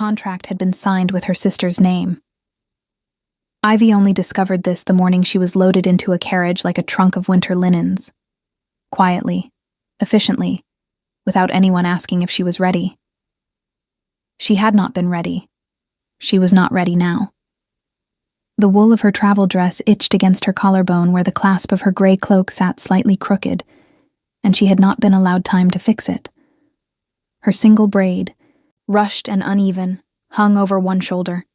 contract had been signed with her sister's name. Ivy only discovered this the morning she was loaded into a carriage like a trunk of winter linens. Quietly, efficiently, without anyone asking if she was ready. She had not been ready. She was not ready now. The wool of her travel dress itched against her collarbone where the clasp of her gray cloak sat slightly crooked, and she had not been allowed time to fix it. Her single braid, rushed and uneven, hung over one shoulder.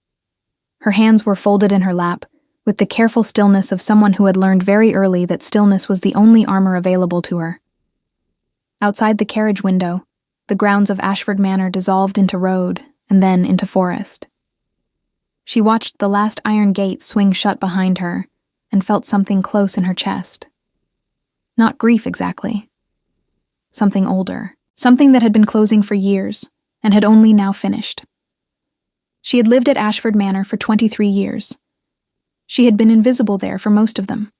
Her hands were folded in her lap, with the careful stillness of someone who had learned very early that stillness was the only armor available to her. Outside the carriage window, the grounds of Ashford Manor dissolved into road and then into forest. She watched the last iron gate swing shut behind her and felt something close in her chest. Not grief exactly. Something older, something that had been closing for years and had only now finished. She had lived at Ashford Manor for 23 years. She had been invisible there for most of them.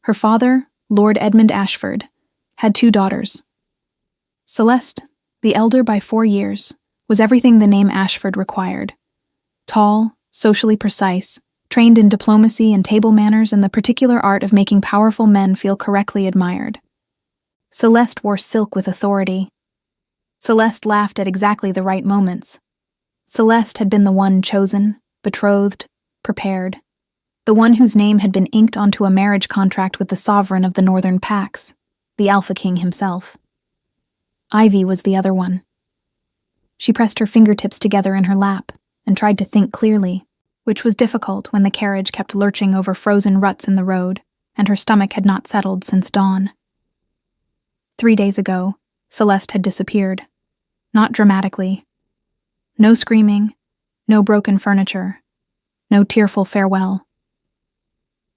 Her father, Lord Edmund Ashford, had 2 daughters. Celeste, the elder by 4 years, was everything the name Ashford required. Tall, socially precise, trained in diplomacy and table manners and the particular art of making powerful men feel correctly admired. Celeste wore silk with authority. Celeste laughed at exactly the right moments. Celeste had been the one chosen, betrothed, prepared, the one whose name had been inked onto a marriage contract with the sovereign of the Northern Pax, the Alpha King himself. Ivy was the other one. She pressed her fingertips together in her lap and tried to think clearly, which was difficult when the carriage kept lurching over frozen ruts in the road and her stomach had not settled since dawn. 3 days ago, Celeste had disappeared. Not dramatically. No screaming, no broken furniture, no tearful farewell.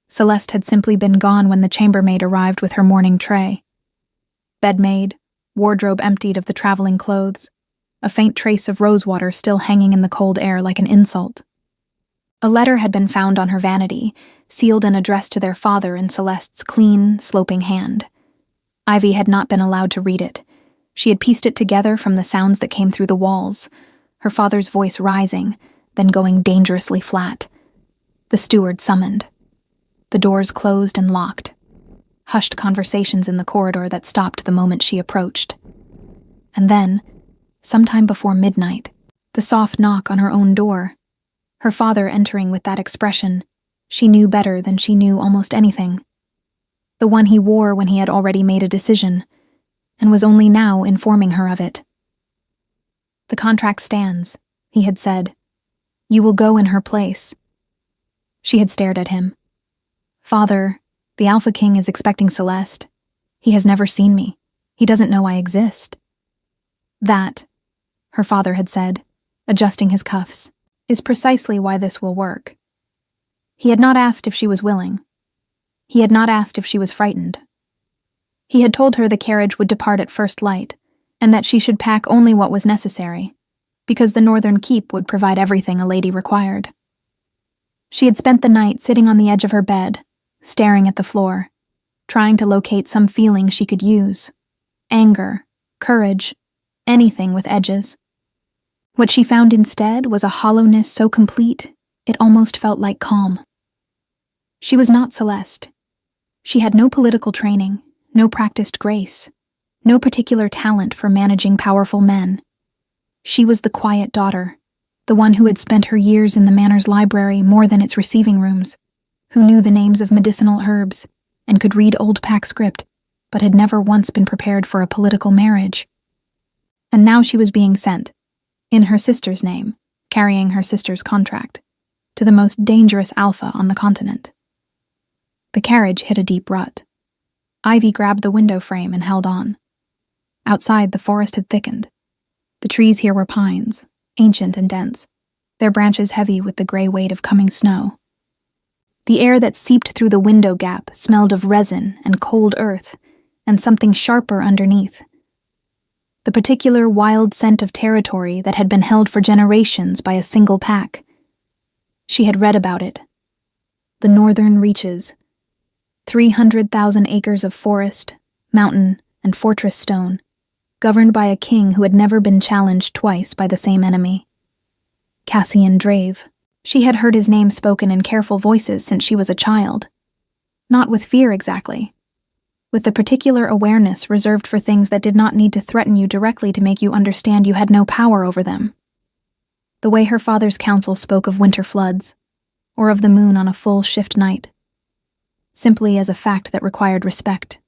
Celeste had simply been gone when the chambermaid arrived with her morning tray. Bed made, wardrobe emptied of the traveling clothes, a faint trace of rosewater still hanging in the cold air like an insult. A letter had been found on her vanity, sealed and addressed to their father in Celeste's clean, sloping hand. Ivy had not been allowed to read it. She had pieced it together from the sounds that came through the walls, her father's voice rising, then going dangerously flat. The steward summoned. The doors closed and locked. Hushed conversations in the corridor that stopped the moment she approached. And then, sometime before midnight, the soft knock on her own door. Her father entering with that expression, she knew better than she knew almost anything. The one he wore when he had already made a decision, and was only now informing her of it. "The contract stands," he had said. "You will go in her place." She had stared at him. "Father, the Alpha King is expecting Celeste. He has never seen me. He doesn't know I exist." "That," her father had said, adjusting his cuffs, "is precisely why this will work." He had not asked if she was willing. He had not asked if she was frightened. He had told her the carriage would depart at first light, and that she should pack only what was necessary, because the Northern Keep would provide everything a lady required. She had spent the night sitting on the edge of her bed, staring at the floor, trying to locate some feeling she could use. Anger, courage, anything with edges. What she found instead was a hollowness so complete, it almost felt like calm. She was not Celeste. She had no political training, no practiced grace, no particular talent for managing powerful men. She was the quiet daughter, the one who had spent her years in the manor's library more than its receiving rooms, who knew the names of medicinal herbs and could read old pack script, but had never once been prepared for a political marriage. And now she was being sent, in her sister's name, carrying her sister's contract, to the most dangerous alpha on the continent. The carriage hit a deep rut. Ivy grabbed the window frame and held on. Outside, the forest had thickened. The trees here were pines, ancient and dense, their branches heavy with the gray weight of coming snow. The air that seeped through the window gap smelled of resin and cold earth, and something sharper underneath. The particular wild scent of territory that had been held for generations by a single pack. She had read about it. The northern reaches. 300,000 acres of forest, mountain, and fortress stone, governed by a king who had never been challenged twice by the same enemy. Cassian Drave. She had heard his name spoken in careful voices since she was a child. Not with fear exactly. With the particular awareness reserved for things that did not need to threaten you directly to make you understand you had no power over them. The way her father's counsel spoke of winter floods, or of the moon on a full shift night, simply as a fact that required respect.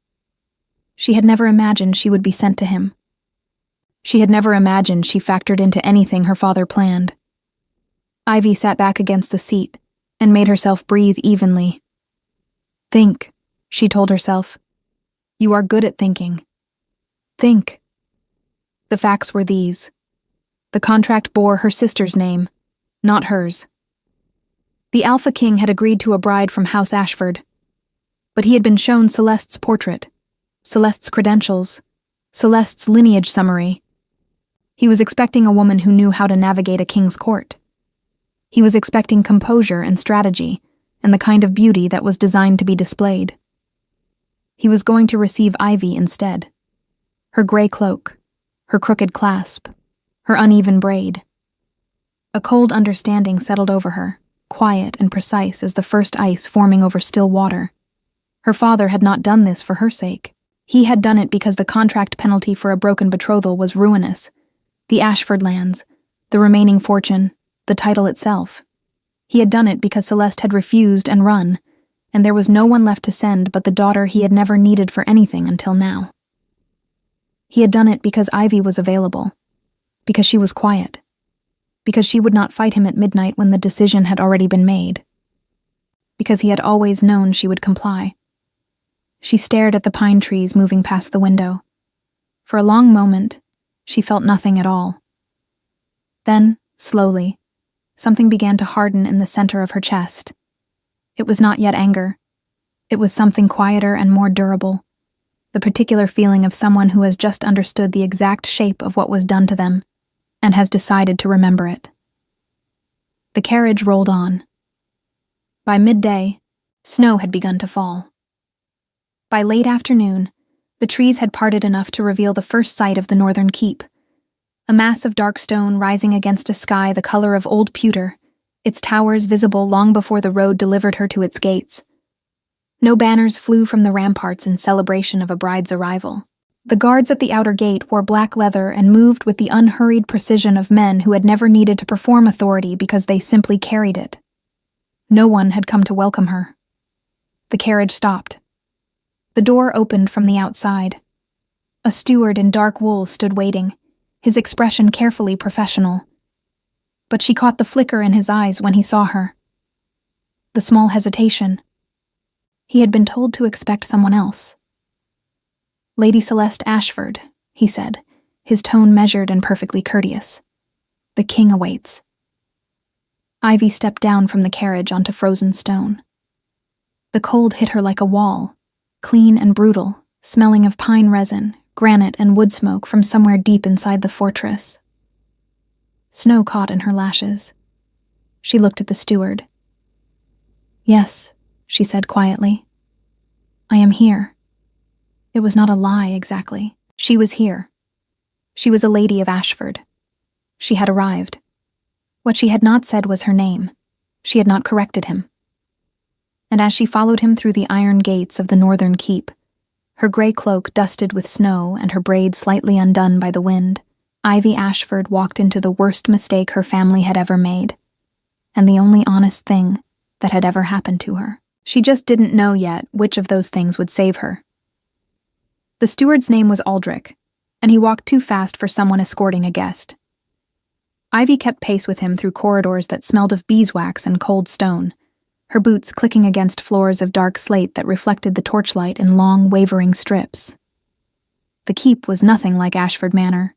She had never imagined she would be sent to him. She had never imagined she factored into anything her father planned. Ivy sat back against the seat and made herself breathe evenly. Think, she told herself. You are good at thinking. Think. The facts were these. The contract bore her sister's name, not hers. The Alpha King had agreed to a bride from House Ashford, but he had been shown Celeste's portrait, Celeste's credentials, Celeste's lineage summary. He was expecting a woman who knew how to navigate a king's court. He was expecting composure and strategy, and the kind of beauty that was designed to be displayed. He was going to receive Ivy instead. Her gray cloak, her crooked clasp, her uneven braid. A cold understanding settled over her, quiet and precise as the first ice forming over still water. Her father had not done this for her sake. He had done it because the contract penalty for a broken betrothal was ruinous. The Ashford lands, the remaining fortune, the title itself. He had done it because Celeste had refused and run, and there was no one left to send but the daughter he had never needed for anything until now. He had done it because Ivy was available, because she was quiet, because she would not fight him at midnight when the decision had already been made, because he had always known she would comply. She stared at the pine trees moving past the window. For a long moment, she felt nothing at all. Then, slowly, something began to harden in the center of her chest. It was not yet anger. It was something quieter and more durable, the particular feeling of someone who has just understood the exact shape of what was done to them and has decided to remember it. The carriage rolled on. By midday, snow had begun to fall. By late afternoon, the trees had parted enough to reveal the first sight of the northern keep, a mass of dark stone rising against a sky the color of old pewter, its towers visible long before the road delivered her to its gates. No banners flew from the ramparts in celebration of a bride's arrival. The guards at the outer gate wore black leather and moved with the unhurried precision of men who had never needed to perform authority because they simply carried it. No one had come to welcome her. The carriage stopped. The door opened from the outside. A steward in dark wool stood waiting, his expression carefully professional. But she caught the flicker in his eyes when he saw her. The small hesitation. He had been told to expect someone else. Lady Celeste Ashford, he said, his tone measured and perfectly courteous. The king awaits. Ivy stepped down from the carriage onto frozen stone. The cold hit her like a wall, clean and brutal, smelling of pine resin, granite, and wood smoke from somewhere deep inside the fortress. Snow caught in her lashes. She looked at the steward. Yes, she said quietly. I am here. It was not a lie, exactly. She was here. She was a lady of Ashford. She had arrived. What she had not said was her name. She had not corrected him. And as she followed him through the iron gates of the northern keep, her gray cloak dusted with snow and her braid slightly undone by the wind, Ivy Ashford walked into the worst mistake her family had ever made, and the only honest thing that had ever happened to her. She just didn't know yet which of those things would save her. The steward's name was Aldrich, and he walked too fast for someone escorting a guest. Ivy kept pace with him through corridors that smelled of beeswax and cold stone, her boots clicking against floors of dark slate that reflected the torchlight in long, wavering strips. The keep was nothing like Ashford Manor.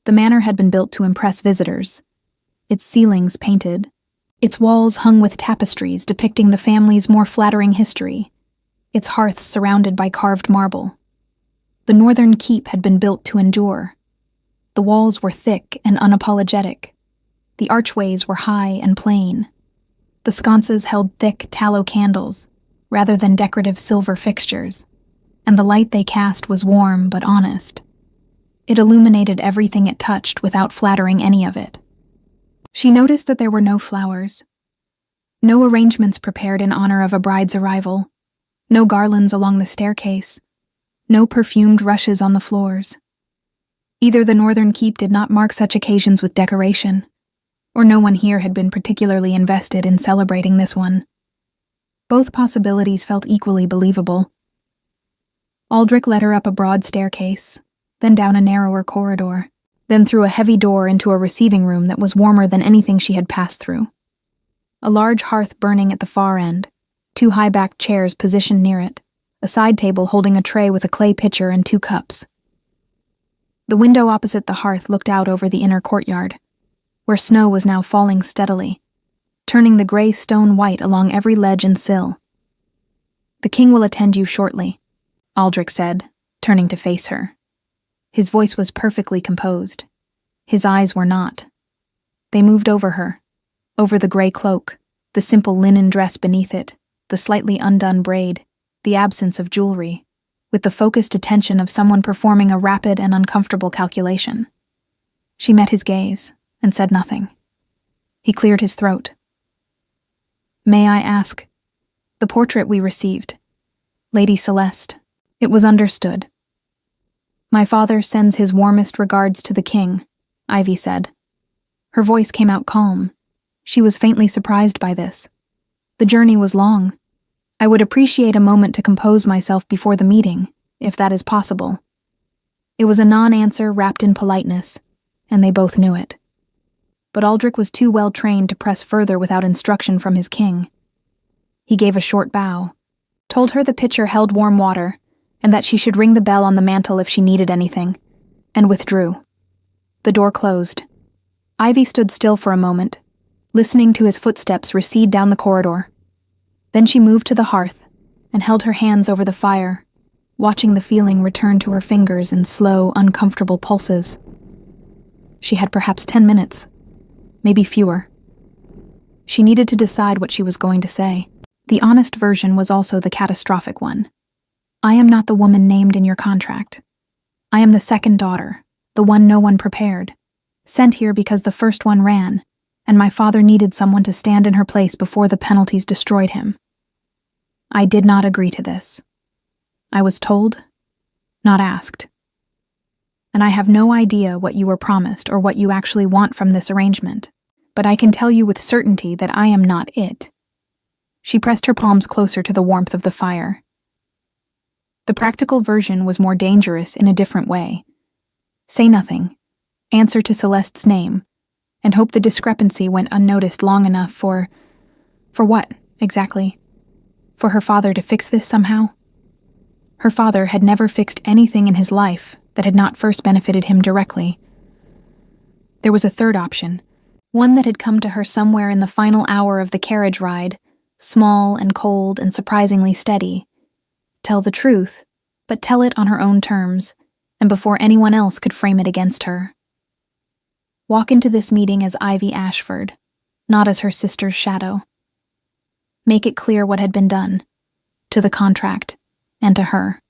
The manor had been built to impress visitors. Its ceilings painted, its walls hung with tapestries depicting the family's more flattering history, its hearths surrounded by carved marble. The northern keep had been built to endure. The walls were thick and unapologetic. The archways were high and plain. The sconces held thick tallow candles, rather than decorative silver fixtures, and the light they cast was warm but honest. It illuminated everything it touched without flattering any of it. She noticed that there were no flowers, no arrangements prepared in honor of a bride's arrival, no garlands along the staircase, no perfumed rushes on the floors. Either the northern keep did not mark such occasions with decoration, or no one here had been particularly invested in celebrating this one. Both possibilities felt equally believable. Aldrich led her up a broad staircase, then down a narrower corridor, then through a heavy door into a receiving room that was warmer than anything she had passed through. A large hearth burning at the far end, 2 high-backed chairs positioned near it, a side table holding a tray with a clay pitcher and 2 cups. The window opposite the hearth looked out over the inner courtyard, where snow was now falling steadily, turning the gray stone white along every ledge and sill. "The king will attend you shortly," Aldrich said, turning to face her. His voice was perfectly composed. His eyes were not. They moved over her, over the gray cloak, the simple linen dress beneath it, the slightly undone braid, the absence of jewelry, with the focused attention of someone performing a rapid and uncomfortable calculation. She met his gaze and said nothing. He cleared his throat. "May I ask?" "The portrait we received. Lady Celeste." It was understood. "My father sends his warmest regards to the king," Ivy said. Her voice came out calm. She was faintly surprised by this. The journey was long. "I would appreciate a moment to compose myself before the meeting, if that is possible." It was a non-answer wrapped in politeness, and they both knew it. But Aldrich was too well trained to press further without instruction from his king. He gave a short bow, told her the pitcher held warm water, and that she should ring the bell on the mantel if she needed anything, and withdrew. The door closed. Ivy stood still for a moment, listening to his footsteps recede down the corridor. Then she moved to the hearth and held her hands over the fire, watching the feeling return to her fingers in slow, uncomfortable pulses. She had perhaps 10 minutes, maybe fewer. She needed to decide what she was going to say. The honest version was also the catastrophic one. "I am not the woman named in your contract. I am the second daughter, the one no one prepared, sent here because the first one ran, and my father needed someone to stand in her place before the penalties destroyed him. I did not agree to this. I was told, not asked. And I have no idea what you were promised or what you actually want from this arrangement, but I can tell you with certainty that I am not it." She pressed her palms closer to the warmth of the fire. The practical version was more dangerous in a different way. Say nothing, answer to Celeste's name, and hope the discrepancy went unnoticed long enough for what, exactly? For her father to fix this somehow? Her father had never fixed anything in his life that had not first benefited him directly. There was a third option, one that had come to her somewhere in the final hour of the carriage ride, small and cold and surprisingly steady. Tell the truth, but tell it on her own terms, and before anyone else could frame it against her. Walk into this meeting as Ivy Ashford, not as her sister's shadow. Make it clear what had been done, to the contract, and to her.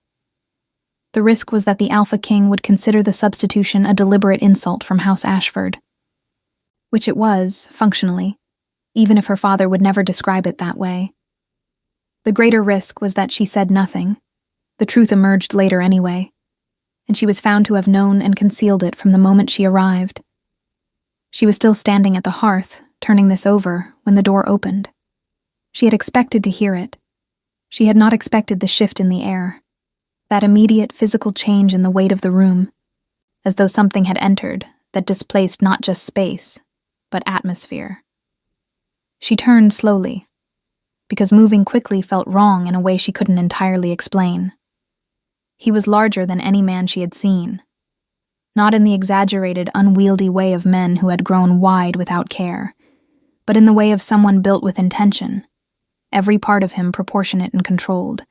The risk was that the Alpha King would consider the substitution a deliberate insult from House Ashford. Which it was, functionally, even if her father would never describe it that way. The greater risk was that she said nothing. The truth emerged later anyway, and she was found to have known and concealed it from the moment she arrived. She was still standing at the hearth, turning this over, when the door opened. She had expected to hear it. She had not expected the shift in the air, that immediate physical change in the weight of the room, as though something had entered that displaced not just space, but atmosphere. She turned slowly, because moving quickly felt wrong in a way she couldn't entirely explain. He was larger than any man she had seen, not in the exaggerated, unwieldy way of men who had grown wide without care, but in the way of someone built with intention, every part of him proportionate and controlled.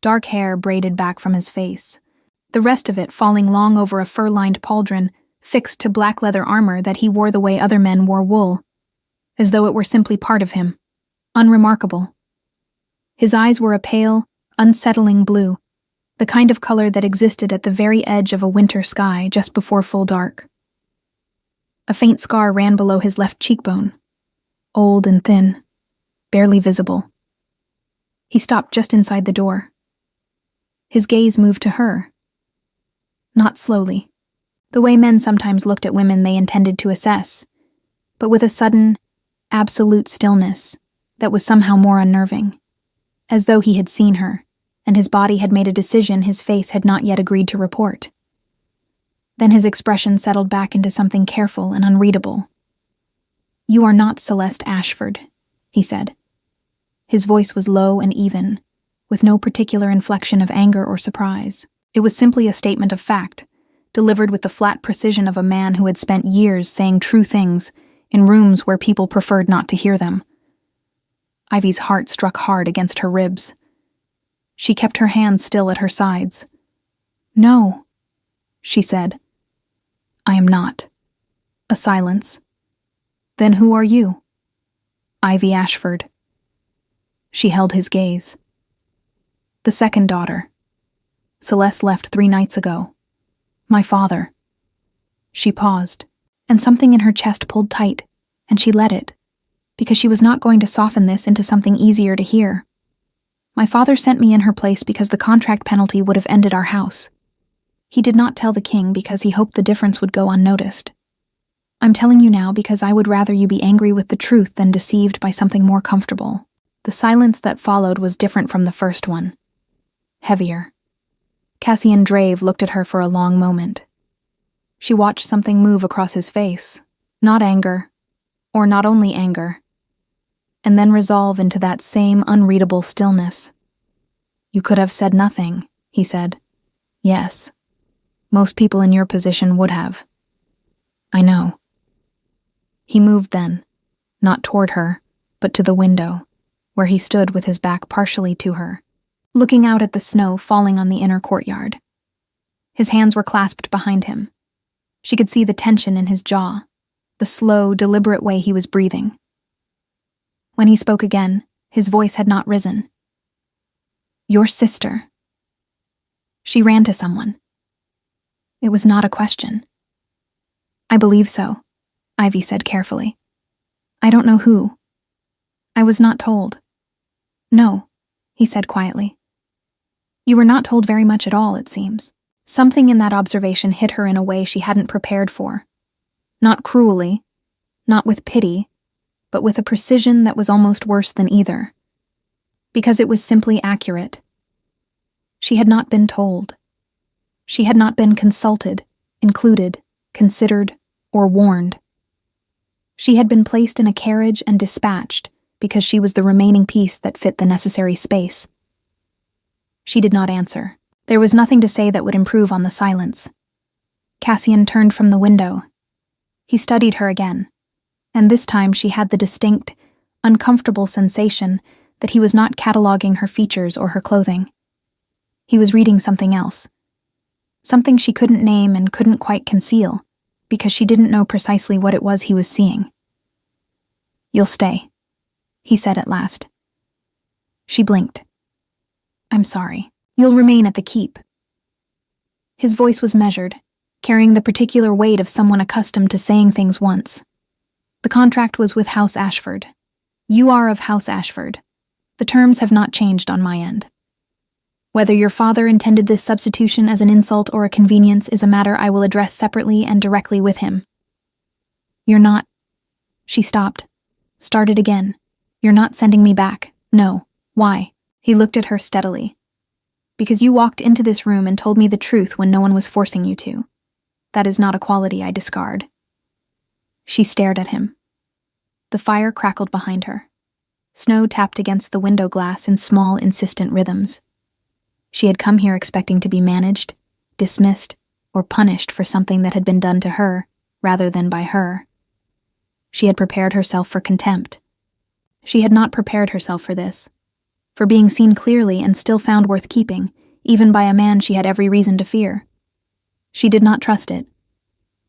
Dark hair braided back from his face, the rest of it falling long over a fur-lined pauldron fixed to black leather armor that he wore the way other men wore wool, as though it were simply part of him, unremarkable. His eyes were a pale, unsettling blue, the kind of color that existed at the very edge of a winter sky just before full dark. A faint scar ran below his left cheekbone, old and thin, barely visible. He stopped just inside the door. His gaze moved to her. Not slowly, the way men sometimes looked at women they intended to assess, but with a sudden, absolute stillness that was somehow more unnerving, as though he had seen her, and his body had made a decision his face had not yet agreed to report. Then his expression settled back into something careful and unreadable. "You are not Celeste Ashford," he said. His voice was low and even, with no particular inflection of anger or surprise. It was simply a statement of fact, delivered with the flat precision of a man who had spent years saying true things in rooms where people preferred not to hear them. Ivy's heart struck hard against her ribs. She kept her hands still at her sides. "No," she said. "I am not." A silence. "Then who are you?" "Ivy Ashford." She held his gaze. "The second daughter. Celeste left 3 nights ago. My father." She paused, and something in her chest pulled tight, and she let it, because she was not going to soften this into something easier to hear. "My father sent me in her place because the contract penalty would have ended our house. He did not tell the king because he hoped the difference would go unnoticed. I'm telling you now because I would rather you be angry with the truth than deceived by something more comfortable." The silence that followed was different from the first one. Heavier. Cassian Drave looked at her for a long moment. She watched something move across his face, not anger, or not only anger, and then resolve into that same unreadable stillness. "You could have said nothing," he said. "Yes. Most people in your position would have. I know." He moved then, not toward her, but to the window, where he stood with his back partially to her, looking out at the snow falling on the inner courtyard. His hands were clasped behind him. She could see the tension in his jaw, the slow, deliberate way he was breathing. When he spoke again, his voice had not risen. "Your sister." She ran to someone. It was not a question. "I believe so," Ivy said carefully. "I don't know who. I was not told." "No," he said quietly. "You were not told very much at all, it seems." Something in that observation hit her in a way she hadn't prepared for. Not cruelly, not with pity, but with a precision that was almost worse than either. Because it was simply accurate. She had not been told. She had not been consulted, included, considered, or warned. She had been placed in a carriage and dispatched because she was the remaining piece that fit the necessary space. She did not answer. There was nothing to say that would improve on the silence. Cassian turned from the window. He studied her again, and this time she had the distinct, uncomfortable sensation that he was not cataloging her features or her clothing. He was reading something else. Something she couldn't name and couldn't quite conceal, because she didn't know precisely what it was he was seeing. "You'll stay," he said at last. She blinked. "I'm sorry. You'll remain at the keep." His voice was measured, carrying the particular weight of someone accustomed to saying things once. "The contract was with House Ashford. You are of House Ashford. The terms have not changed on my end. Whether your father intended this substitution as an insult or a convenience is a matter I will address separately and directly with him." "You're not—" She stopped, started again. "You're not sending me back. No. Why?" He looked at her steadily. "Because you walked into this room and told me the truth when no one was forcing you to. That is not a quality I discard." She stared at him. The fire crackled behind her. Snow tapped against the window glass in small, insistent rhythms. She had come here expecting to be managed, dismissed, or punished for something that had been done to her, rather than by her. She had prepared herself for contempt. She had not prepared herself for this, for being seen clearly and still found worth keeping, even by a man she had every reason to fear. She did not trust it,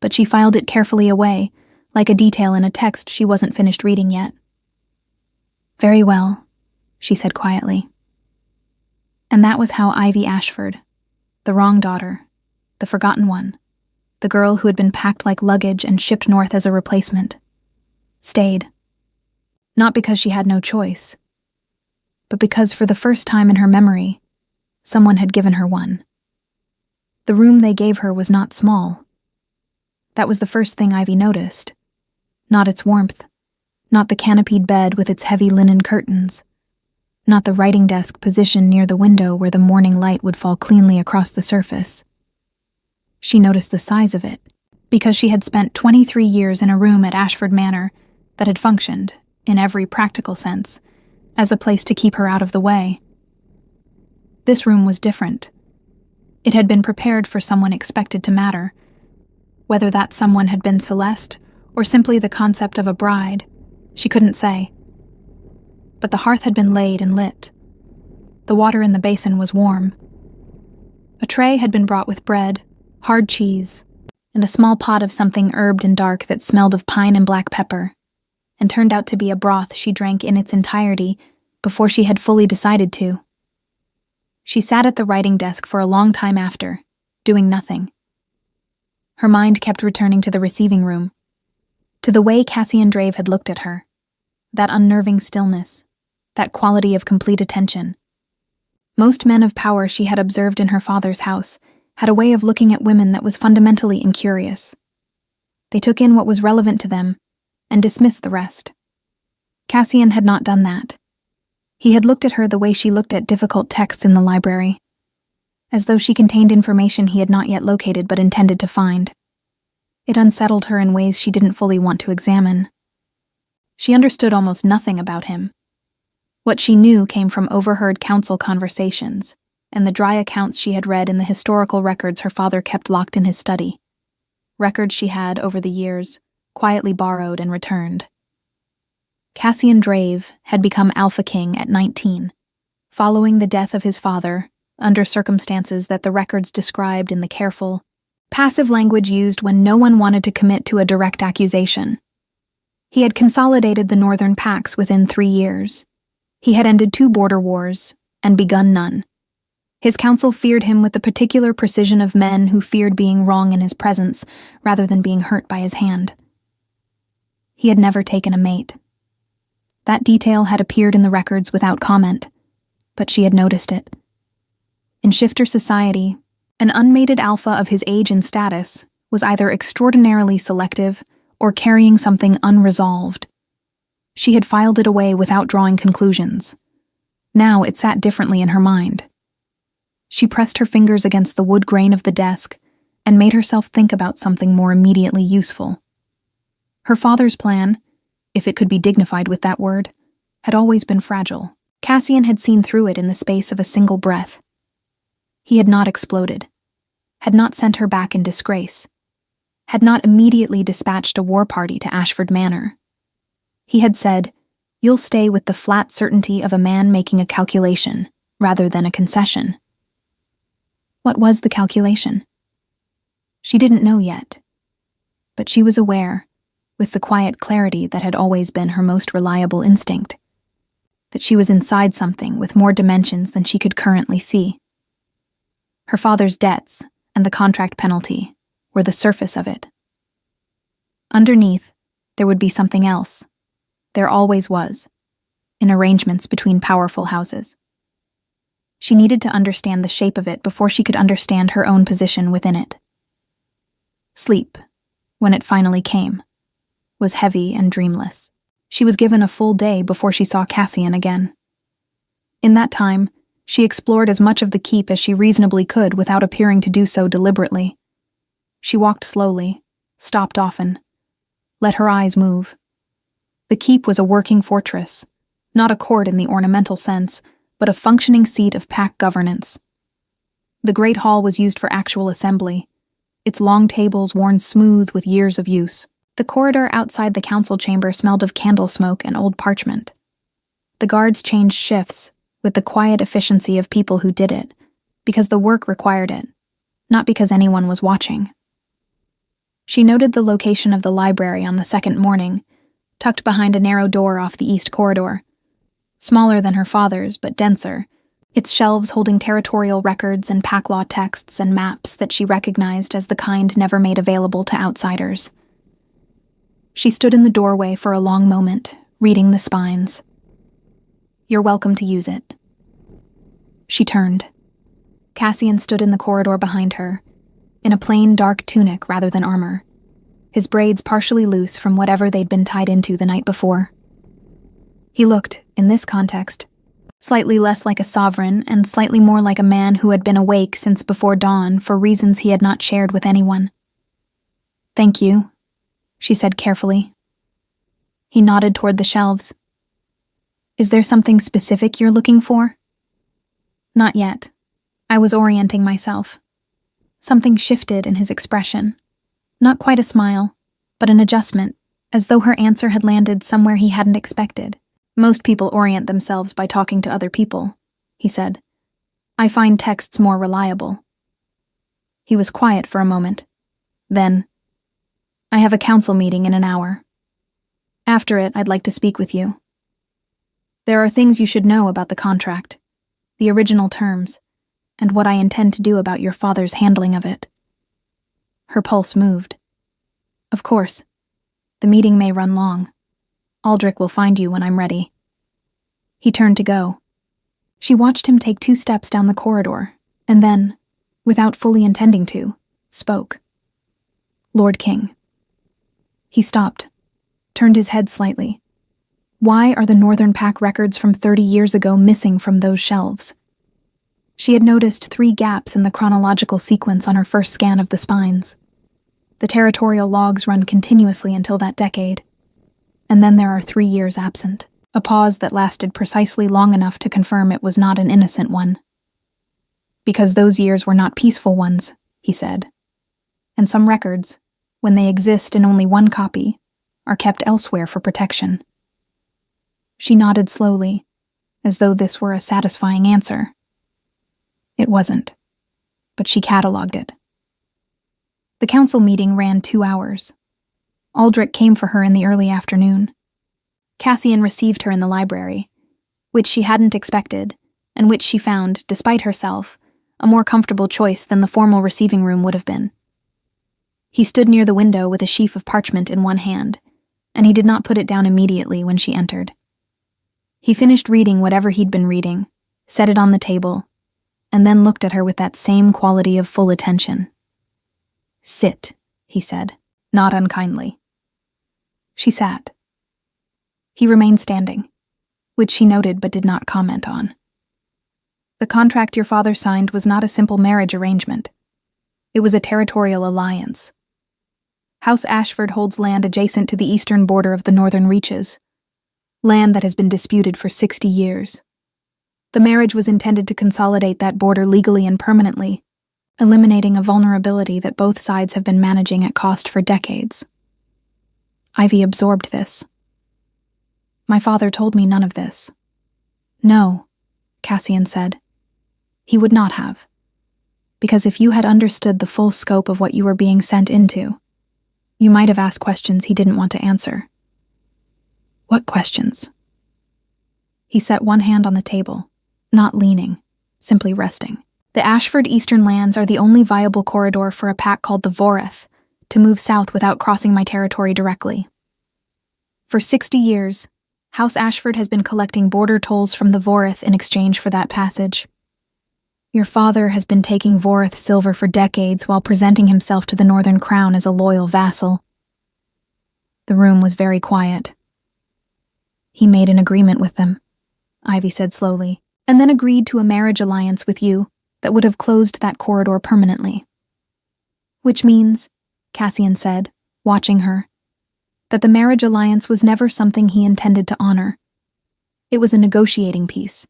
but she filed it carefully away, like a detail in a text she wasn't finished reading yet. "Very well," she said quietly. And that was how Ivy Ashford, the wrong daughter, the forgotten one, the girl who had been packed like luggage and shipped north as a replacement, stayed. Not because she had no choice, but because for the first time in her memory, someone had given her one. The room they gave her was not small. That was the first thing Ivy noticed. Not its warmth, not the canopied bed with its heavy linen curtains, not the writing desk positioned near the window where the morning light would fall cleanly across the surface. She noticed the size of it, because she had spent 23 years in a room at Ashford Manor that had functioned, in every practical sense, as a place to keep her out of the way. This room was different. It had been prepared for someone expected to matter. Whether that someone had been Celeste, or simply the concept of a bride, she couldn't say. But the hearth had been laid and lit. The water in the basin was warm. A tray had been brought with bread, hard cheese, and a small pot of something herbed and dark that smelled of pine and black pepper, and turned out to be a broth she drank in its entirety before she had fully decided to. She sat at the writing desk for a long time after, doing nothing. Her mind kept returning to the receiving room, to the way Cassian Drave had looked at her, that unnerving stillness, that quality of complete attention. Most men of power she had observed in her father's house had a way of looking at women that was fundamentally incurious. They took in what was relevant to them and dismissed the rest. Cassian had not done that. He had looked at her the way she looked at difficult texts in the library, as though she contained information he had not yet located but intended to find. It unsettled her in ways she didn't fully want to examine. She understood almost nothing about him. What she knew came from overheard council conversations and the dry accounts she had read in the historical records her father kept locked in his study. Records she had, over the years, quietly borrowed and returned. Cassian Drave had become Alpha King at 19, following the death of his father, under circumstances that the records described in the careful, passive language used when no one wanted to commit to a direct accusation. He had consolidated the northern pacts within 3 years. He had ended 2 border wars and begun none. His council feared him with the particular precision of men who feared being wrong in his presence rather than being hurt by his hand. He had never taken a mate. That detail had appeared in the records without comment, but she had noticed it. In shifter society, an unmated alpha of his age and status was either extraordinarily selective or carrying something unresolved. She had filed it away without drawing conclusions. Now it sat differently in her mind. She pressed her fingers against the wood grain of the desk and made herself think about something more immediately useful. Her father's plan, if it could be dignified with that word, had always been fragile. Cassian had seen through it in the space of a single breath. He had not exploded, had not sent her back in disgrace, had not immediately dispatched a war party to Ashford Manor. He had said, "You'll stay with the flat certainty of a man making a calculation, rather than a concession." What was the calculation? She didn't know yet, but she was aware, with the quiet clarity that had always been her most reliable instinct, that she was inside something with more dimensions than she could currently see. Her father's debts and the contract penalty were the surface of it. Underneath, there would be something else. There always was, in arrangements between powerful houses. She needed to understand the shape of it before she could understand her own position within it. Sleep, when it finally came, was heavy and dreamless. She was given a full day before she saw Cassian again. In that time, she explored as much of the keep as she reasonably could without appearing to do so deliberately. She walked slowly, stopped often, let her eyes move. The keep was a working fortress, not a court in the ornamental sense, but a functioning seat of pack governance. The great hall was used for actual assembly, its long tables worn smooth with years of use. The corridor outside the council chamber smelled of candle smoke and old parchment. The guards changed shifts, with the quiet efficiency of people who did it, because the work required it, not because anyone was watching. She noted the location of the library on the second morning, tucked behind a narrow door off the east corridor. Smaller than her father's, but denser, its shelves holding territorial records and pack law texts and maps that she recognized as the kind never made available to outsiders. She stood in the doorway for a long moment, reading the spines. "You're welcome to use it." She turned. Cassian stood in the corridor behind her, in a plain dark tunic rather than armor, his braids partially loose from whatever they'd been tied into the night before. He looked, in this context, slightly less like a sovereign and slightly more like a man who had been awake since before dawn for reasons he had not shared with anyone. "Thank you," she said carefully. He nodded toward the shelves. "Is there something specific you're looking for?" "Not yet. I was orienting myself." Something shifted in his expression. Not quite a smile, but an adjustment, as though her answer had landed somewhere he hadn't expected. "Most people orient themselves by talking to other people," he said. "I find texts more reliable." He was quiet for a moment. Then, "I have a council meeting in an hour. After it, I'd like to speak with you. There are things you should know about the contract, the original terms, and what I intend to do about your father's handling of it." Her pulse moved. "Of course. The meeting may run long. Aldrich will find you when I'm ready." He turned to go. She watched him take 2 steps down the corridor, and then, without fully intending to, spoke. "Lord King." He stopped, turned his head slightly. Why are the Northern Pack records from 30 years ago missing from those shelves? She had noticed 3 gaps in the chronological sequence on her first scan of the spines. The territorial logs run continuously until that decade, and then there are 3 years absent, a pause that lasted precisely long enough to confirm it was not an innocent one. "Because those years were not peaceful ones," he said. "And some records, when they exist in only one copy, are kept elsewhere for protection." She nodded slowly, as though this were a satisfying answer. It wasn't, but she catalogued it. The council meeting ran 2 hours. Aldrich came for her in the early afternoon. Cassian received her in the library, which she hadn't expected, and which she found, despite herself, a more comfortable choice than the formal receiving room would have been. He stood near the window with a sheaf of parchment in one hand, and he did not put it down immediately when she entered. He finished reading whatever he'd been reading, set it on the table, and then looked at her with that same quality of full attention. "Sit," he said, not unkindly. She sat. He remained standing, which she noted but did not comment on. "The contract your father signed was not a simple marriage arrangement. It was a territorial alliance. House Ashford holds land adjacent to the eastern border of the northern reaches, land that has been disputed for 60 years. The marriage was intended to consolidate that border legally and permanently, eliminating a vulnerability that both sides have been managing at cost for decades. Ivy absorbed this. My father told me none of this." "No," Cassian said. "He would not have. Because if you had understood the full scope of what you were being sent into, you might have asked questions he didn't want to answer." "What questions?" He set one hand on the table, not leaning, simply resting. "The Ashford Eastern lands are the only viable corridor for a pack called the Voreth to move south without crossing my territory directly. For 60 years, House Ashford has been collecting border tolls from the Voreth in exchange for that passage. Your father has been taking Voreth silver for decades while presenting himself to the Northern Crown as a loyal vassal." The room was very quiet. "He made an agreement with them," Ivy said slowly, "and then agreed to a marriage alliance with you that would have closed that corridor permanently." "Which means," Cassian said, watching her, "that the marriage alliance was never something he intended to honor. It was a negotiating piece.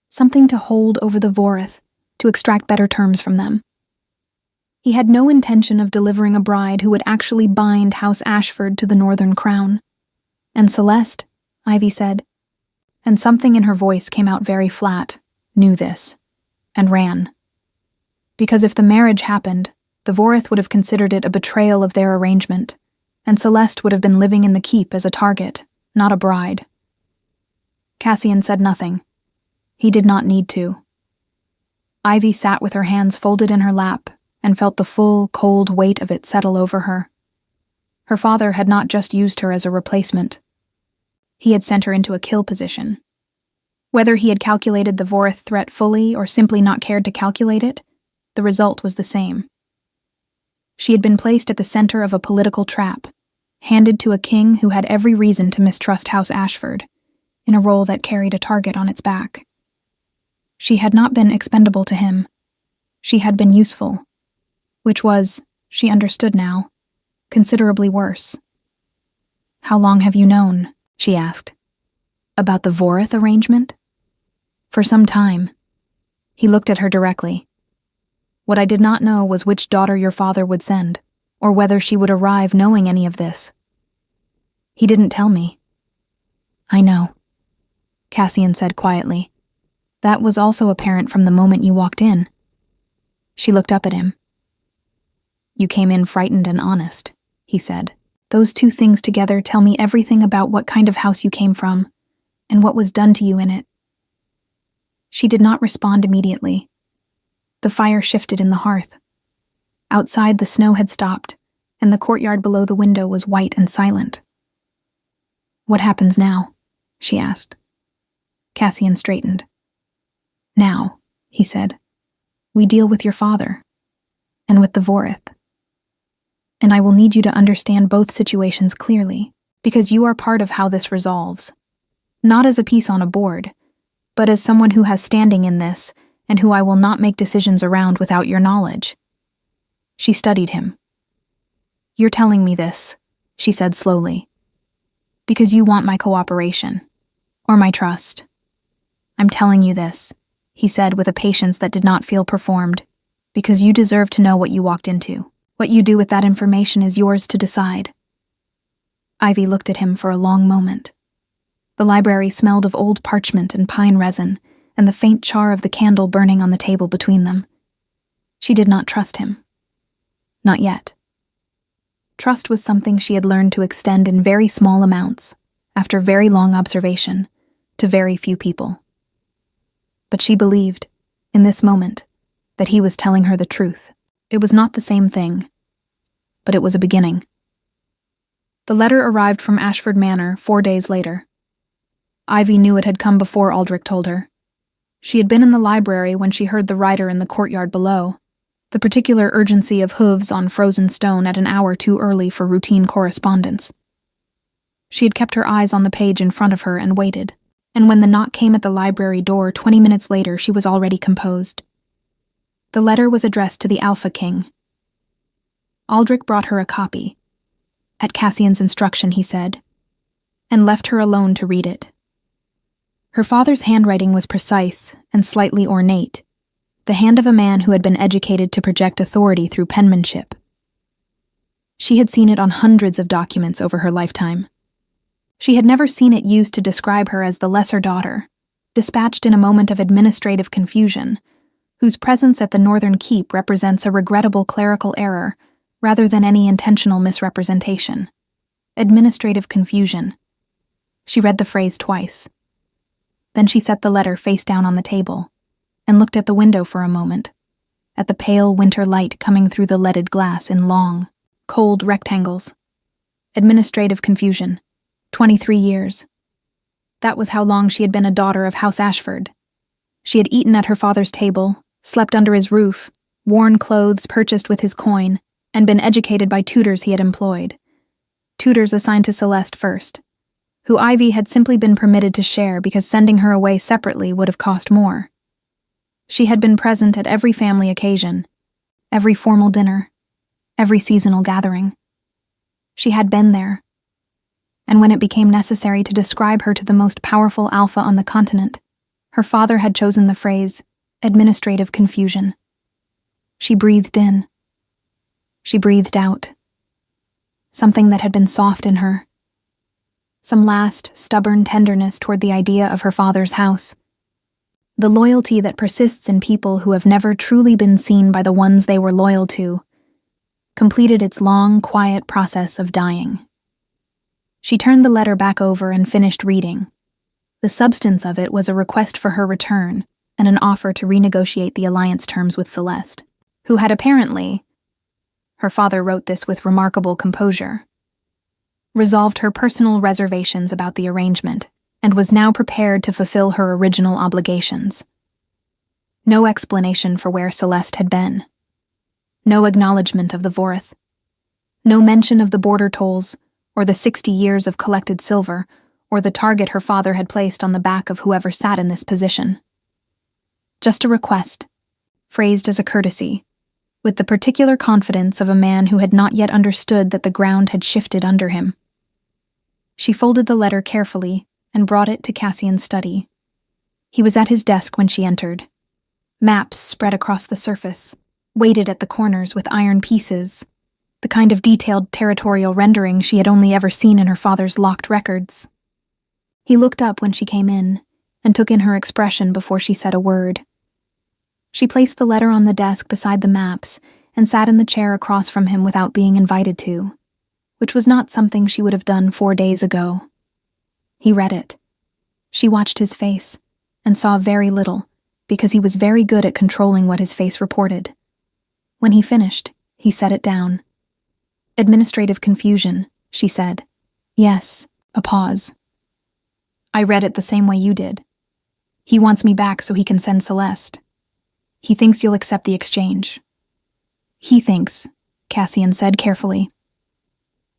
Something to hold over the Voreth, to extract better terms from them. He had no intention of delivering a bride who would actually bind House Ashford to the Northern Crown. And Celeste," Ivy said, and something in her voice came out very flat, knew this, and ran. Because if the marriage happened, the Voreth would have considered it a betrayal of their arrangement, and Celeste would have been living in the keep as a target, not a bride. Cassian said nothing. He did not need to. Ivy sat with her hands folded in her lap and felt the full, cold weight of it settle over her. Her father had not just used her as a replacement. He had sent her into a kill position. Whether he had calculated the Vorith threat fully or simply not cared to calculate it, the result was the same. She had been placed at the center of a political trap, handed to a king who had every reason to mistrust House Ashford, in a role that carried a target on its back. She had not been expendable to him. She had been useful, which was, she understood now, considerably worse. "How long have you known?" she asked. "About the Vorith arrangement?" "For some time." He looked at her directly. "What I did not know was which daughter your father would send, or whether she would arrive knowing any of this." "He didn't tell me." "I know," Cassian said quietly. "That was also apparent from the moment you walked in." She looked up at him. "You came in frightened and honest," he said. "Those two things together tell me everything about what kind of house you came from, and what was done to you in it." She did not respond immediately. The fire shifted in the hearth. Outside, the snow had stopped, and the courtyard below the window was white and silent. "What happens now?" she asked. Cassian straightened. "Now," he said, "we deal with your father, and with the Vorith. And I will need you to understand both situations clearly, because you are part of how this resolves. Not as a piece on a board, but as someone who has standing in this, and who I will not make decisions around without your knowledge." She studied him. "You're telling me this," she said slowly, "because you want my cooperation, or my trust. I'm telling you this," he said with a patience that did not feel performed, "because you deserve to know what you walked into. What you do with that information is yours to decide." Ivy looked at him for a long moment. The library smelled of old parchment and pine resin, and the faint char of the candle burning on the table between them. She did not trust him. Not yet. Trust was something she had learned to extend in very small amounts, after very long observation, to very few people. But she believed, in this moment, that he was telling her the truth. It was not the same thing, but it was a beginning. The letter arrived from Ashford Manor 4 days later. Ivy knew it had come before Aldrich told her. She had been in the library when she heard the rider in the courtyard below, the particular urgency of hooves on frozen stone at an hour too early for routine correspondence. She had kept her eyes on the page in front of her and waited, and when the knock came at the library door 20 minutes later, she was already composed. The letter was addressed to the Alpha King. Aldrich brought her a copy, at Cassian's instruction, he said, and left her alone to read it. Her father's handwriting was precise and slightly ornate, the hand of a man who had been educated to project authority through penmanship. She had seen it on hundreds of documents over her lifetime. She had never seen it used to describe her as the lesser daughter, dispatched in a moment of administrative confusion, whose presence at the Northern Keep represents a regrettable clerical error rather than any intentional misrepresentation. Administrative confusion. She read the phrase twice. Then she set the letter face down on the table and looked at the window for a moment, at the pale winter light coming through the leaded glass in long, cold rectangles. Administrative confusion. 23 years. That was how long she had been a daughter of House Ashford. She had eaten at her father's table, slept under his roof, worn clothes purchased with his coin, and been educated by tutors he had employed. Tutors assigned to Celeste first, who Ivy had simply been permitted to share because sending her away separately would have cost more. She had been present at every family occasion, every formal dinner, every seasonal gathering. She had been there. And when it became necessary to describe her to the most powerful alpha on the continent, her father had chosen the phrase, administrative confusion. She breathed in. She breathed out. Something that had been soft in her. Some last, stubborn tenderness toward the idea of her father's house. The loyalty that persists in people who have never truly been seen by the ones they were loyal to, completed its long, quiet process of dying. She turned the letter back over and finished reading, The substance of it was a request for her return and an offer to renegotiate the alliance terms with Celeste, who had apparently, her father wrote this with remarkable composure, resolved her personal reservations about the arrangement and was now prepared to fulfill her original obligations. No explanation for where Celeste had been. No acknowledgement of the Vorth. No mention of the border tolls, or the 60 years of collected silver, or the target her father had placed on the back of whoever sat in this position. Just a request, phrased as a courtesy, with the particular confidence of a man who had not yet understood that the ground had shifted under him. She folded the letter carefully and brought it to Cassian's study. He was at his desk when she entered. Maps spread across the surface, weighted at the corners with iron pieces, the kind of detailed territorial rendering she had only ever seen in her father's locked records. He looked up when she came in and took in her expression before she said a word. She placed the letter on the desk beside the maps and sat in the chair across from him without being invited to, which was not something she would have done 4 days ago. He read it. She watched his face and saw very little, because he was very good at controlling what his face reported. When he finished, he set it down. Administrative confusion, she said. Yes, a pause. I read it the same way you did. He wants me back so he can send Celeste. He thinks you'll accept the exchange. He thinks, Cassian said carefully,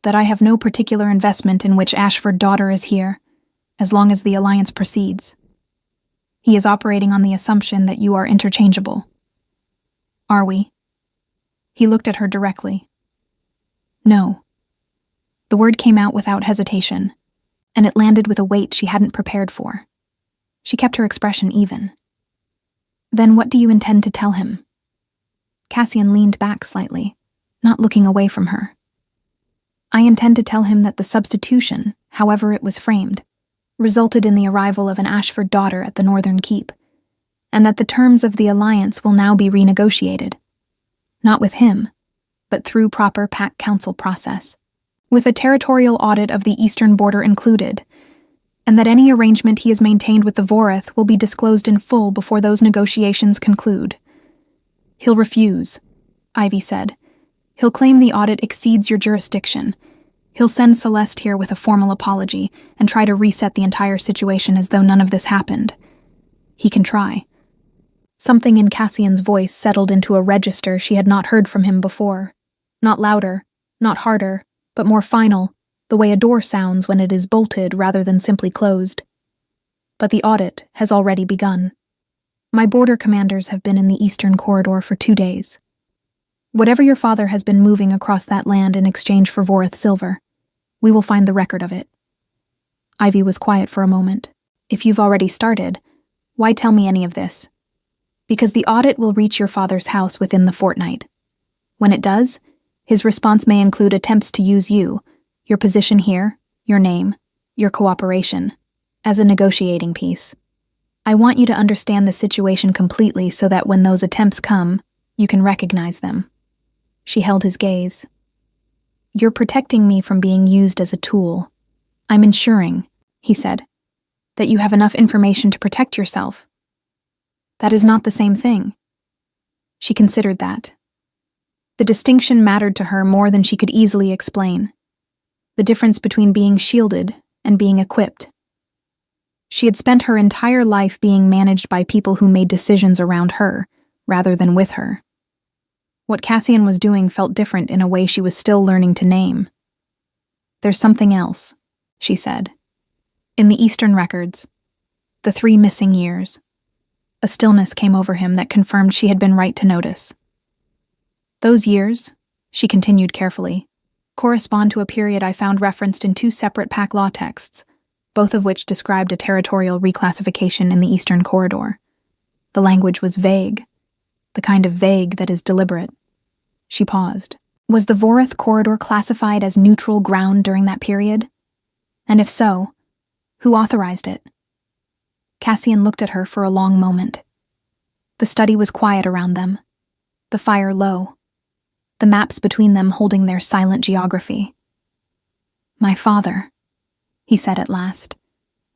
that I have no particular investment in which Ashford daughter is here, as long as the alliance proceeds. He is operating on the assumption that you are interchangeable. Are we? He looked at her directly. No. The word came out without hesitation, and it landed with a weight she hadn't prepared for. She kept her expression even. Then what do you intend to tell him? Cassian leaned back slightly, not looking away from her. I intend to tell him that the substitution, however it was framed, resulted in the arrival of an Ashford daughter at the Northern Keep, and that the terms of the alliance will now be renegotiated. Not with him, but through proper Pack Council process, with a territorial audit of the eastern border included, and that any arrangement he has maintained with the Voreth will be disclosed in full before those negotiations conclude. He'll refuse, Ivy said. He'll claim the audit exceeds your jurisdiction. He'll send Celeste here with a formal apology and try to reset the entire situation as though none of this happened. He can try. Something in Cassian's voice settled into a register she had not heard from him before. Not louder, not harder, but more final, the way a door sounds when it is bolted rather than simply closed. But the audit has already begun. My border commanders have been in the Eastern Corridor for 2 days. Whatever your father has been moving across that land in exchange for Voreth silver, we will find the record of it. Ivy was quiet for a moment. If you've already started, why tell me any of this? Because the audit will reach your father's house within the fortnight. When it does, his response may include attempts to use you, your position here, your name, your cooperation, as a negotiating piece. I want you to understand the situation completely so that when those attempts come, you can recognize them. She held his gaze. You're protecting me from being used as a tool. I'm ensuring, he said, that you have enough information to protect yourself. That is not the same thing. She considered that. The distinction mattered to her more than she could easily explain. The difference between being shielded and being equipped. She had spent her entire life being managed by people who made decisions around her, rather than with her. What Cassian was doing felt different in a way she was still learning to name. There's something else, she said. In the Eastern records, the 3 missing years. A stillness came over him that confirmed she had been right to notice. Those years, she continued carefully, correspond to a period I found referenced in 2 separate Pack law texts, both of which described a territorial reclassification in the Eastern Corridor. The language was vague, the kind of vague that is deliberate. She paused. Was the Voreth corridor classified as neutral ground during that period? And if so, who authorized it? Cassian looked at her for a long moment. The study was quiet around them, the fire low, the maps between them holding their silent geography. My father, he said at last.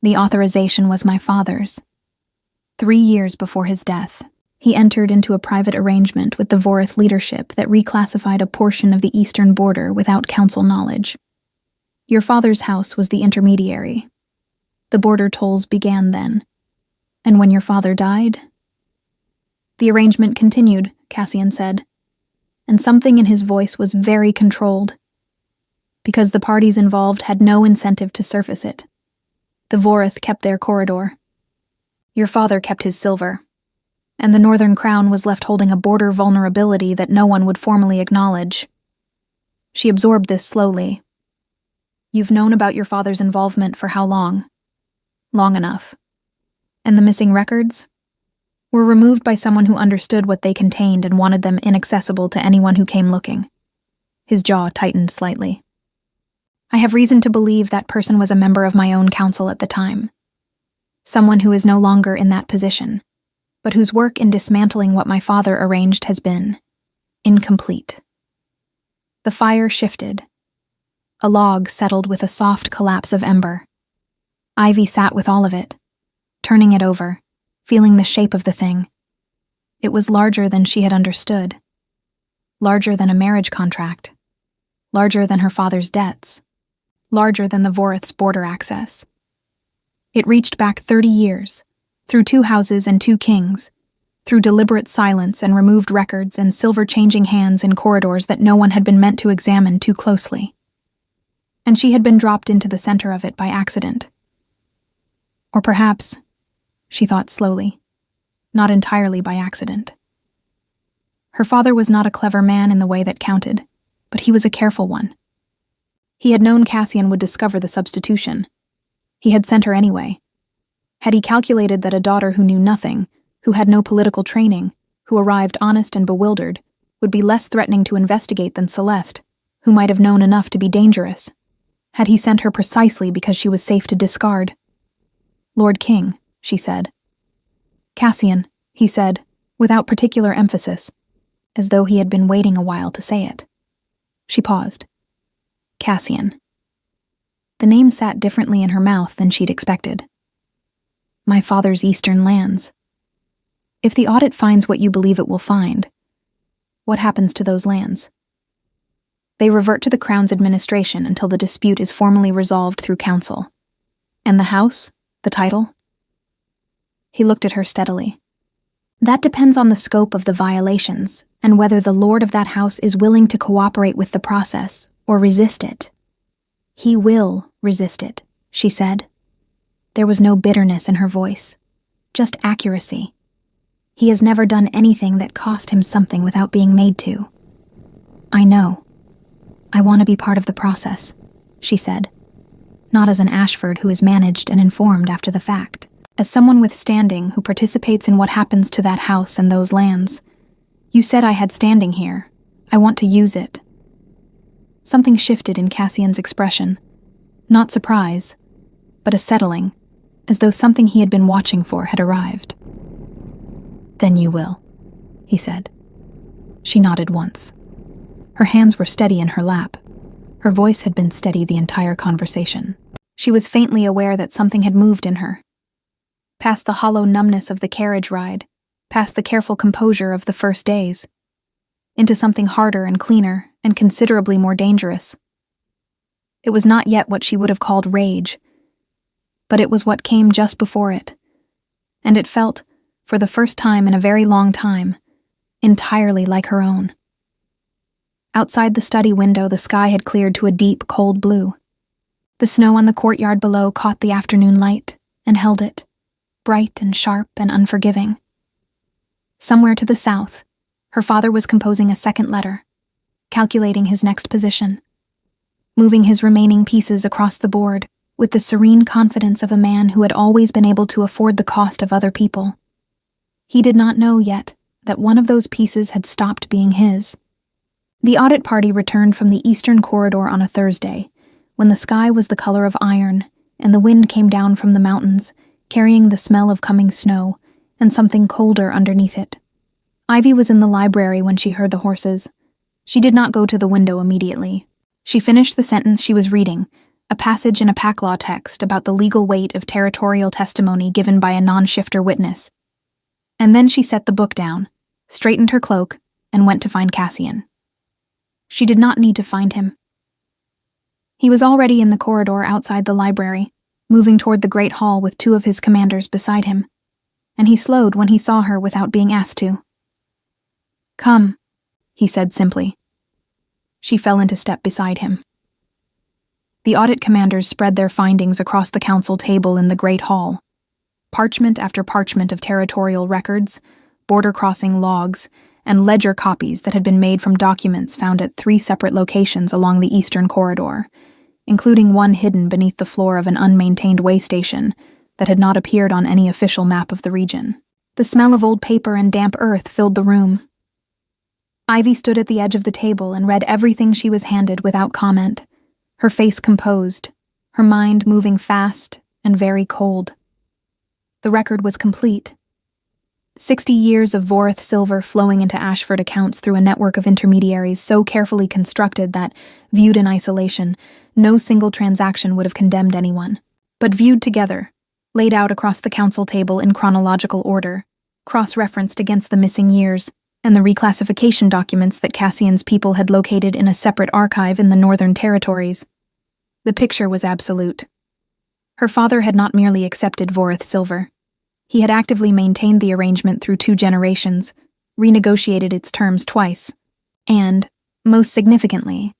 The authorization was my father's. 3 years before his death, he entered into a private arrangement with the Vorith leadership that reclassified a portion of the eastern border without council knowledge. Your father's house was the intermediary. The border tolls began then. And when your father died? The arrangement continued, Cassian said, and something in his voice was very controlled. Because the parties involved had no incentive to surface it. The Vorith kept their corridor. Your father kept his silver, and the Northern Crown was left holding a border vulnerability that no one would formally acknowledge. She absorbed this slowly. You've known about your father's involvement for how long? Long enough. And the missing records? Were removed by someone who understood what they contained and wanted them inaccessible to anyone who came looking. His jaw tightened slightly. I have reason to believe that person was a member of my own council at the time. Someone who is no longer in that position, but whose work in dismantling what my father arranged has been incomplete. The fire shifted. A log settled with a soft collapse of ember. Ivy sat with all of it, turning it over, feeling the shape of the thing. It was larger than she had understood. Larger than a marriage contract. Larger than her father's debts. Larger than the Vorith's border access. It reached back 30 years, through 2 houses and 2 kings, through deliberate silence and removed records and silver-changing hands in corridors that no one had been meant to examine too closely. And she had been dropped into the center of it by accident. Or perhaps, she thought slowly, not entirely by accident. Her father was not a clever man in the way that counted, but he was a careful one. He had known Cassian would discover the substitution. He had sent her anyway. Had he calculated that a daughter who knew nothing, who had no political training, who arrived honest and bewildered, would be less threatening to investigate than Celeste, who might have known enough to be dangerous? Had he sent her precisely because she was safe to discard? Lord King, she said. Cassian, he said, without particular emphasis, as though he had been waiting a while to say it. She paused. Cassian. The name sat differently in her mouth than she'd expected. My father's eastern lands. If the audit finds what you believe it will find, what happens to those lands? They revert to the Crown's administration until the dispute is formally resolved through council. And the house? The title? He looked at her steadily. That depends on the scope of the violations and whether the lord of that house is willing to cooperate with the process or resist it. He will resist it, she said. There was no bitterness in her voice, just accuracy. He has never done anything that cost him something without being made to. I know. I want to be part of the process, she said, not as an Ashford who is managed and informed after the fact, as someone with standing who participates in what happens to that house and those lands. You said I had standing here. I want to use it. Something shifted in Cassian's expression. Not surprise, but a settling, as though something he had been watching for had arrived. Then you will, he said. She nodded once. Her hands were steady in her lap. Her voice had been steady the entire conversation. She was faintly aware that something had moved in her. Past the hollow numbness of the carriage ride, past the careful composure of the first days, into something harder and cleaner and considerably more dangerous. It was not yet what she would have called rage, but it was what came just before it, and it felt, for the first time in a very long time, entirely like her own. Outside the study window, the sky had cleared to a deep, cold blue. The snow on the courtyard below caught the afternoon light and held it, bright and sharp and unforgiving. Somewhere to the south, her father was composing a second letter, calculating his next position, moving his remaining pieces across the board with the serene confidence of a man who had always been able to afford the cost of other people. He did not know yet that one of those pieces had stopped being his. The audit party returned from the eastern corridor on a Thursday, when the sky was the color of iron and the wind came down from the mountains, carrying the smell of coming snow and something colder underneath it. Ivy was in the library when she heard the horses. She did not go to the window immediately. She finished the sentence she was reading, a passage in a pack law text about the legal weight of territorial testimony given by a non-shifter witness. And then she set the book down, straightened her cloak, and went to find Cassian. She did not need to find him. He was already in the corridor outside the library, moving toward the great hall with two of his commanders beside him, and he slowed when he saw her without being asked to. "Come," he said simply. She fell into step beside him. The audit commanders spread their findings across the council table in the great hall. Parchment after parchment of territorial records, border crossing logs, and ledger copies that had been made from documents found at 3 separate locations along the eastern corridor, including one hidden beneath the floor of an unmaintained way station that had not appeared on any official map of the region. The smell of old paper and damp earth filled the room. Ivy stood at the edge of the table and read everything she was handed without comment, her face composed, her mind moving fast and very cold. The record was complete. 60 years of Vorith silver flowing into Ashford accounts through a network of intermediaries so carefully constructed that, viewed in isolation, no single transaction would have condemned anyone. But viewed together, laid out across the council table in chronological order, cross-referenced against the missing years, and the reclassification documents that Cassian's people had located in a separate archive in the Northern Territories, the picture was absolute. Her father had not merely accepted Vorith silver. He had actively maintained the arrangement through 2 generations, renegotiated its terms twice, and, most significantly,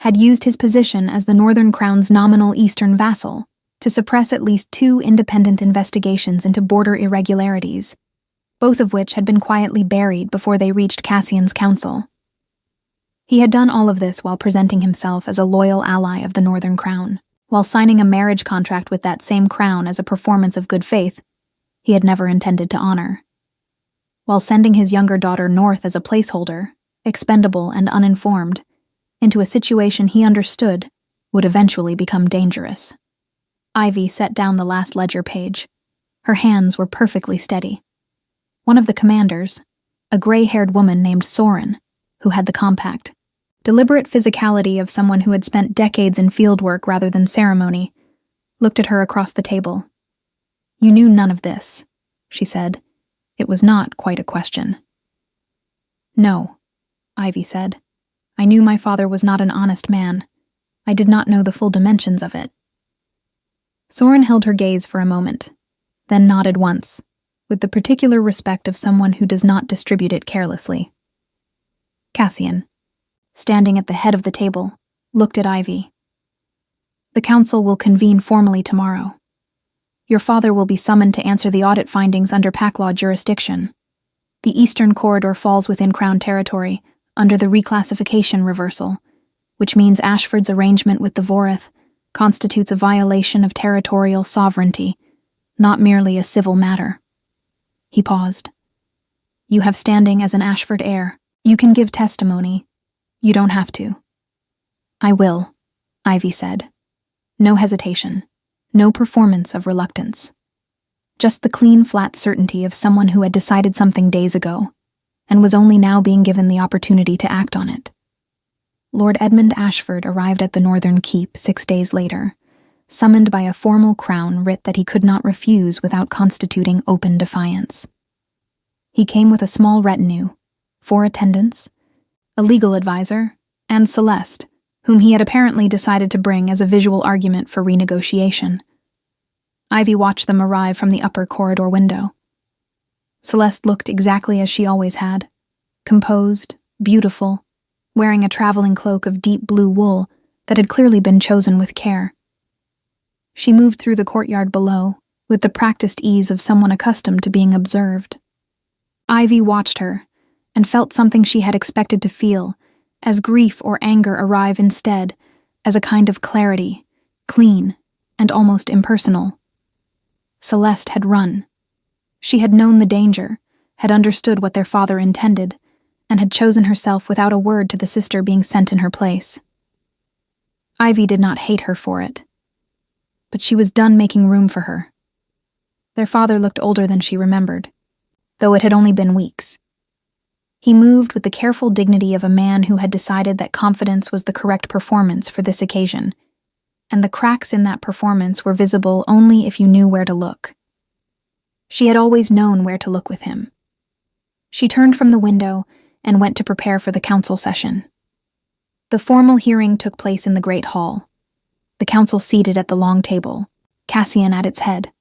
had used his position as the Northern Crown's nominal Eastern vassal to suppress at least 2 independent investigations into border irregularities, both of which had been quietly buried before they reached Cassian's council. He had done all of this while presenting himself as a loyal ally of the Northern Crown, while signing a marriage contract with that same crown as a performance of good faith he had never intended to honor, while sending his younger daughter north as a placeholder, expendable and uninformed, into a situation he understood would eventually become dangerous. Ivy set down the last ledger page. Her hands were perfectly steady. One of the commanders, a gray-haired woman named Soren, who had the compact, deliberate physicality of someone who had spent decades in fieldwork rather than ceremony, looked at her across the table. "You knew none of this," she said. It was not quite a question. "No," Ivy said. "I knew my father was not an honest man. I did not know the full dimensions of it." Soren held her gaze for a moment, then nodded once, with the particular respect of someone who does not distribute it carelessly. Cassian, standing at the head of the table, looked at Ivy. "The council will convene formally tomorrow. Your father will be summoned to answer the audit findings under pack law jurisdiction. The Eastern Corridor falls within Crown territory, under the reclassification reversal, which means Ashford's arrangement with the Vorith constitutes a violation of territorial sovereignty, not merely a civil matter." He paused. "You have standing as an Ashford heir. You can give testimony. You don't have to." "I will," Ivy said. No hesitation. No performance of reluctance. Just the clean, flat certainty of someone who had decided something days ago, and was only now being given the opportunity to act on it. Lord Edmund Ashford arrived at the Northern Keep 6 days later, summoned by a formal crown writ that he could not refuse without constituting open defiance. He came with a small retinue, 4 attendants, a legal advisor, and Celeste, whom he had apparently decided to bring as a visual argument for renegotiation. Ivy watched them arrive from the upper corridor window. Celeste looked exactly as she always had, composed, beautiful, wearing a traveling cloak of deep blue wool that had clearly been chosen with care. She moved through the courtyard below, with the practiced ease of someone accustomed to being observed. Ivy watched her, and felt something she had expected to feel, as grief or anger arrive instead, as a kind of clarity, clean, and almost impersonal. Celeste had run. She had known the danger, had understood what their father intended, and had chosen herself without a word to the sister being sent in her place. Ivy did not hate her for it, but she was done making room for her. Their father looked older than she remembered, though it had only been weeks. He moved with the careful dignity of a man who had decided that confidence was the correct performance for this occasion, and the cracks in that performance were visible only if you knew where to look. She had always known where to look with him. She turned from the window and went to prepare for the council session. The formal hearing took place in the great hall, the council seated at the long table, Cassian at its head.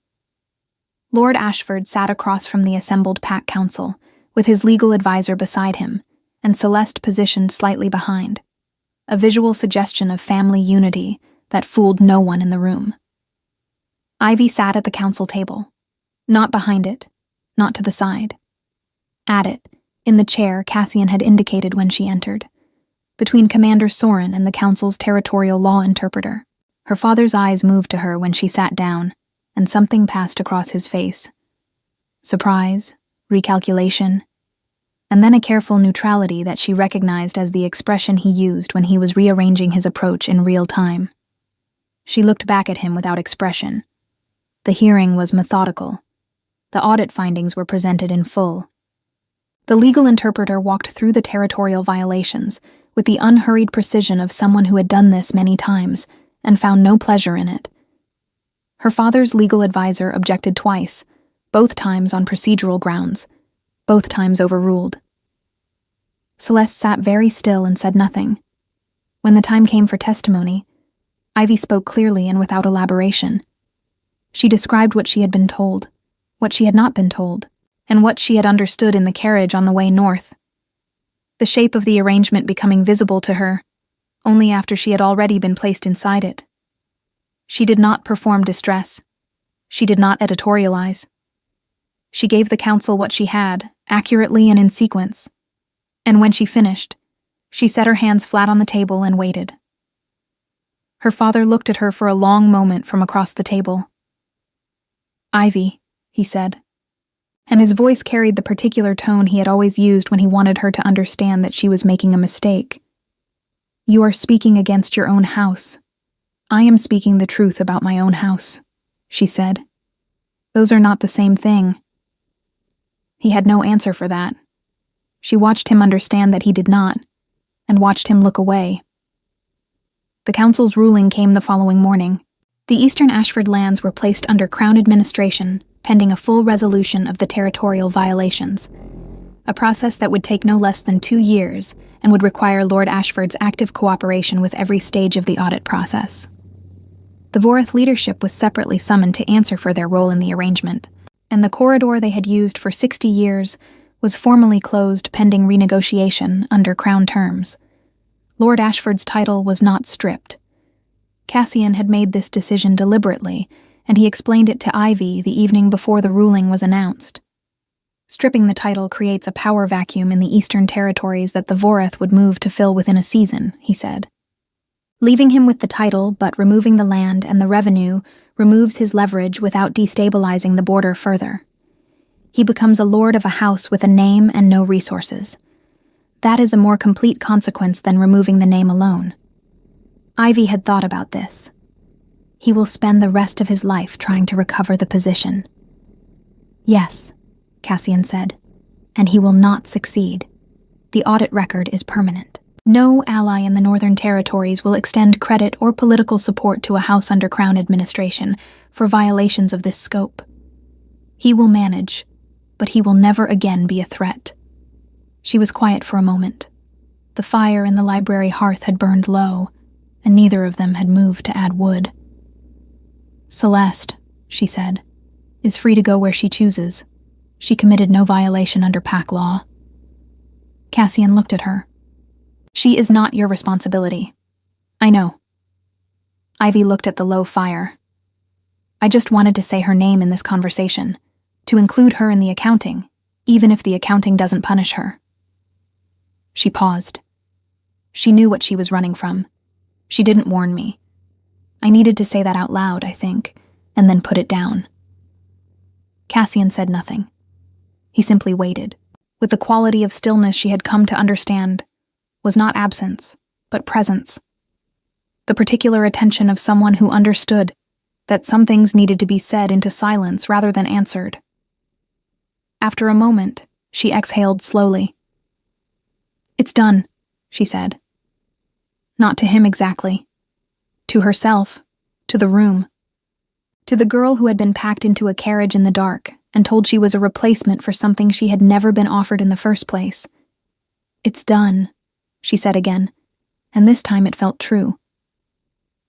Lord Ashford sat across from the assembled pack council, with his legal advisor beside him, and Celeste positioned slightly behind, a visual suggestion of family unity that fooled no one in the room. Ivy sat at the council table, not behind it, not to the side. At it, in the chair Cassian had indicated when she entered, between Commander Soren and the council's territorial law interpreter. Her father's eyes moved to her when she sat down, and something passed across his face. Surprise, recalculation, and then a careful neutrality that she recognized as the expression he used when he was rearranging his approach in real time. She looked back at him without expression. The hearing was methodical. The audit findings were presented in full. The legal interpreter walked through the territorial violations with the unhurried precision of someone who had done this many times and found no pleasure in it. Her father's legal advisor objected twice, both times on procedural grounds, both times overruled. Celeste sat very still and said nothing. When the time came for testimony, Ivy spoke clearly and without elaboration. She described what she had been told, what she had not been told, and what she had understood in the carriage on the way north. The shape of the arrangement becoming visible to her, only after she had already been placed inside it. She did not perform distress. She did not editorialize. She gave the council what she had, accurately and in sequence. And when she finished, she set her hands flat on the table and waited. Her father looked at her for a long moment from across the table. "Ivy," he said, and his voice carried the particular tone he had always used when he wanted her to understand that she was making a mistake. "You are speaking against your own house. I am speaking the truth about my own house," she said. "Those are not the same thing." He had no answer for that. She watched him understand that he did not, and watched him look away. The council's ruling came the following morning. The Eastern Ashford lands were placed under Crown administration, pending a full resolution of the territorial violations, a process that would take no less than 2 years and would require Lord Ashford's active cooperation with every stage of the audit process. The Vorith leadership was separately summoned to answer for their role in the arrangement, and the corridor they had used for 60 years was formally closed pending renegotiation under Crown terms. Lord Ashford's title was not stripped. Cassian had made this decision deliberately, and he explained it to Ivy the evening before the ruling was announced. Stripping the title creates a power vacuum in the Eastern Territories that the Vorith would move to fill within a season, he said. Leaving him with the title but removing the land and the revenue removes his leverage without destabilizing the border further. He becomes a lord of a house with a name and no resources. That is a more complete consequence than removing the name alone. Ivy had thought about this. He will spend the rest of his life trying to recover the position. Yes, Cassian said, and he will not succeed. The audit record is permanent. No ally in the Northern Territories will extend credit or political support to a house under Crown administration for violations of this scope. He will manage, but he will never again be a threat. She was quiet for a moment. The fire in the library hearth had burned low, and neither of them had moved to add wood. "Celeste," she said, "is free to go where she chooses. She committed no violation under pack law." Cassian looked at her. "She is not your responsibility." "I know." Ivy looked at the low fire. "I just wanted to say her name in this conversation, to include her in the accounting, even if the accounting doesn't punish her." She paused. She knew what she was running from. She didn't warn me. I needed to say that out loud, I think, and then put it down. Cassian said nothing. He simply waited, with the quality of stillness she had come to understand was not absence, but presence. The particular attention of someone who understood that some things needed to be said into silence rather than answered. After a moment, she exhaled slowly. "It's done," she said. Not to him exactly. To herself, to the room, to the girl who had been packed into a carriage in the dark and told she was a replacement for something she had never been offered in the first place. "It's done," she said again, and this time it felt true.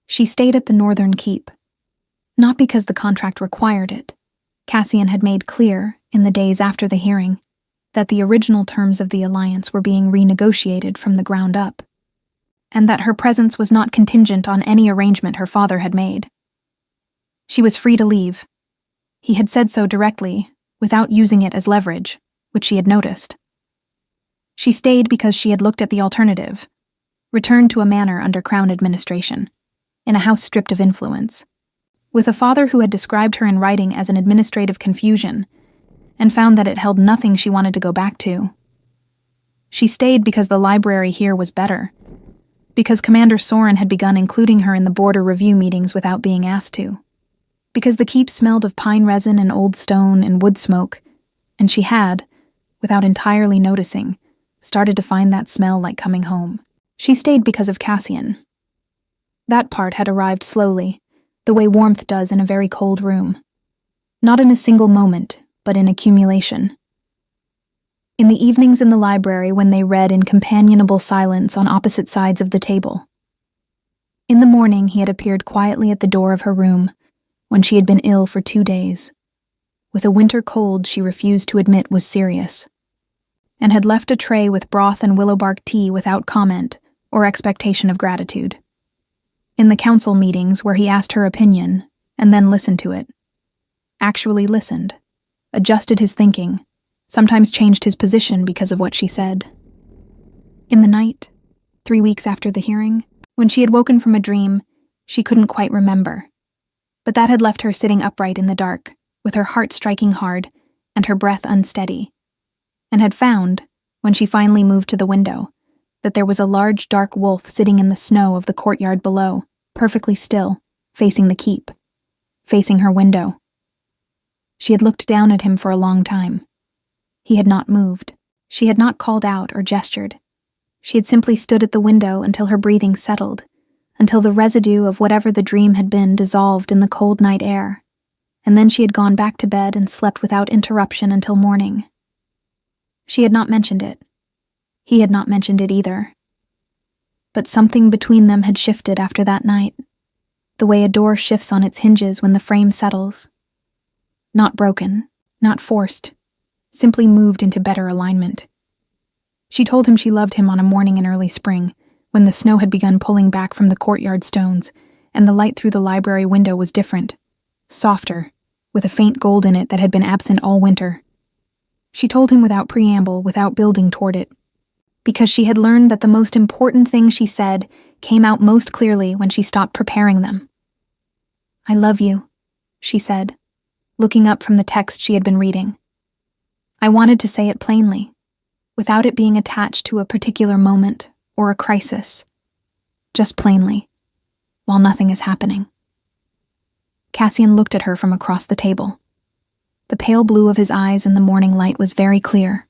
She stayed at the Northern Keep, not because the contract required it. Cassian had made clear, in the days after the hearing, that the original terms of the alliance were being renegotiated from the ground up, and that her presence was not contingent on any arrangement her father had made. She was free to leave. He had said so directly, without using it as leverage, which she had noticed. She stayed because she had looked at the alternative, returned to a manor under Crown administration, in a house stripped of influence, with a father who had described her in writing as an administrative confusion, and found that it held nothing she wanted to go back to. She stayed because the library here was better, because Commander Soren had begun including her in the border review meetings without being asked to, because the keep smelled of pine resin and old stone and wood smoke, and she had, without entirely noticing, started to find that smell like coming home. She stayed because of Cassian. That part had arrived slowly, the way warmth does in a very cold room. Not in a single moment, but in accumulation. In the evenings in the library when they read in companionable silence on opposite sides of the table. In the morning he had appeared quietly at the door of her room, when she had been ill for 2 days, with a winter cold she refused to admit was serious, and had left a tray with broth and willowbark tea without comment or expectation of gratitude. In the council meetings where he asked her opinion, and then listened to it, actually listened, adjusted his thinking, sometimes changed his position because of what she said. In the night, 3 weeks after the hearing, when she had woken from a dream, she couldn't quite remember, but that had left her sitting upright in the dark, with her heart striking hard and her breath unsteady, and had found, when she finally moved to the window, that there was a large dark wolf sitting in the snow of the courtyard below, perfectly still, facing the keep, facing her window. She had looked down at him for a long time. He had not moved. She had not called out or gestured. She had simply stood at the window until her breathing settled, until the residue of whatever the dream had been dissolved in the cold night air, and then she had gone back to bed and slept without interruption until morning. She had not mentioned it. He had not mentioned it either. But something between them had shifted after that night, the way a door shifts on its hinges when the frame settles. Not broken, not forced, simply moved into better alignment. She told him she loved him on a morning in early spring, when the snow had begun pulling back from the courtyard stones, and the light through the library window was different, softer, with a faint gold in it that had been absent all winter. She told him without preamble, without building toward it, because she had learned that the most important thing she said came out most clearly when she stopped preparing them. "I love you," she said, looking up from the text she had been reading. I wanted to say it plainly, without it being attached to a particular moment or a crisis, just plainly, while nothing is happening. Cassian looked at her from across the table. The pale blue of his eyes in the morning light was very clear.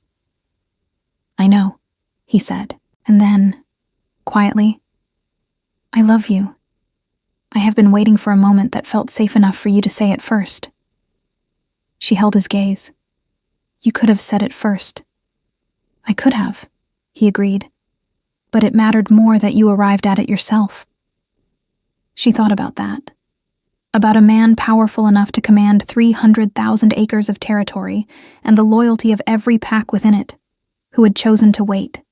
"I know," he said, and then, quietly, "I love you. I have been waiting for a moment that felt safe enough for you to say it first." She held his gaze. "You could have said it first." "I could have," he agreed, "but it mattered more that you arrived at it yourself." She thought about that. About a man powerful enough to command 300,000 acres of territory and the loyalty of every pack within it, who had chosen to wait,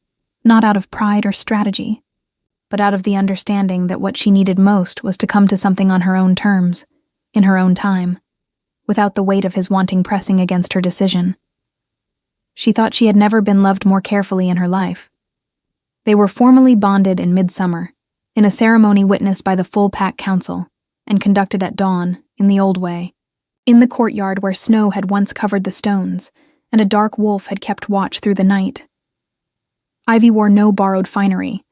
not out of pride or strategy, but out of the understanding that what she needed most was to come to something on her own terms, in her own time, without the weight of his wanting pressing against her decision. She thought she had never been loved more carefully in her life. They were formally bonded in midsummer, in a ceremony witnessed by the full pack council, and conducted at dawn, in the old way, in the courtyard where snow had once covered the stones, and a dark wolf had kept watch through the night. Ivy wore no borrowed finery.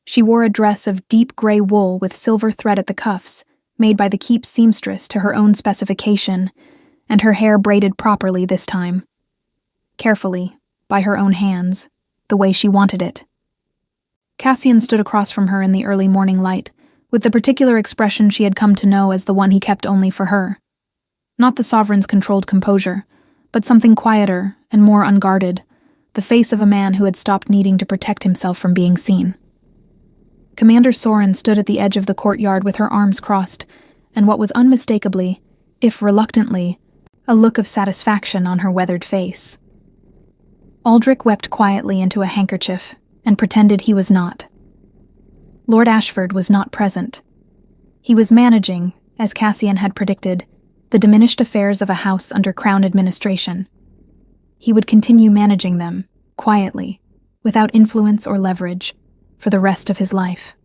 She wore a dress of deep gray wool with silver thread at the cuffs, made by the keep seamstress to her own specification, and her hair braided properly this time. Carefully, by her own hands, the way she wanted it. Cassian stood across from her in the early morning light, with the particular expression she had come to know as the one he kept only for her. Not the sovereign's controlled composure, but something quieter and more unguarded, the face of a man who had stopped needing to protect himself from being seen. Commander Soren stood at the edge of the courtyard with her arms crossed, and what was unmistakably, if reluctantly, a look of satisfaction on her weathered face. Aldrich wept quietly into a handkerchief and pretended he was not. Lord Ashford was not present. He was managing, as Cassian had predicted, the diminished affairs of a house under Crown administration. He would continue managing them, quietly, without influence or leverage, for the rest of his life.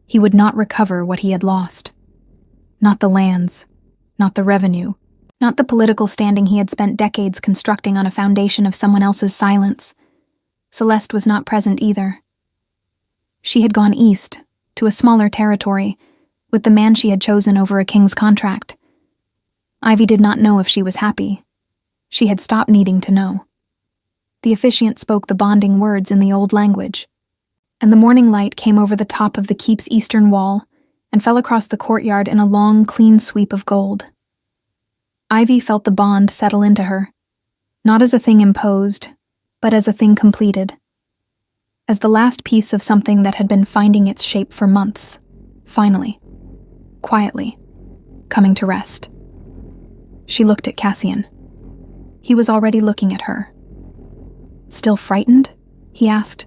He would not recover what he had lost. Not the lands, not the revenue, not the political standing he had spent decades constructing on a foundation of someone else's silence. Celeste was not present either. She had gone east, to a smaller territory, with the man she had chosen over a king's contract. Ivy did not know if she was happy. She had stopped needing to know. The officiant spoke the bonding words in the old language, and the morning light came over the top of the keep's eastern wall and fell across the courtyard in a long, clean sweep of gold. Ivy felt the bond settle into her, not as a thing imposed, but as a thing completed, as the last piece of something that had been finding its shape for months, finally, quietly, coming to rest. She looked at Cassian. He was already looking at her. "Still frightened?" he asked,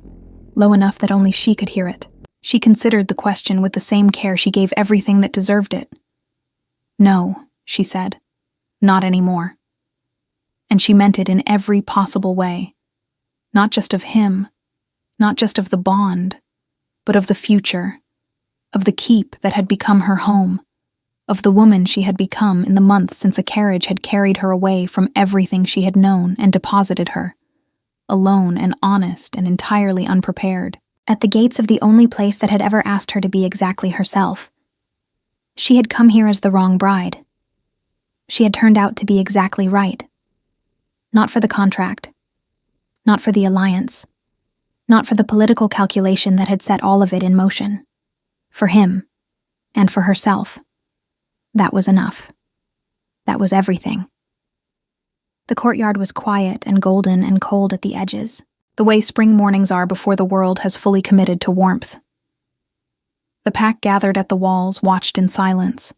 low enough that only she could hear it. She considered the question with the same care she gave everything that deserved it. "No," she said, "not anymore." And she meant it in every possible way. Not just of him, not just of the bond, but of the future, of the keep that had become her home, of the woman she had become in the months since a carriage had carried her away from everything she had known and deposited her, alone and honest and entirely unprepared, at the gates of the only place that had ever asked her to be exactly herself. She had come here as the wrong bride. She had turned out to be exactly right. Not for the contract. Not for the alliance. Not for the political calculation that had set all of it in motion. For him. And for herself. That was enough. That was everything. The courtyard was quiet and golden and cold at the edges, the way spring mornings are before the world has fully committed to warmth. The pack gathered at the walls watched in silence.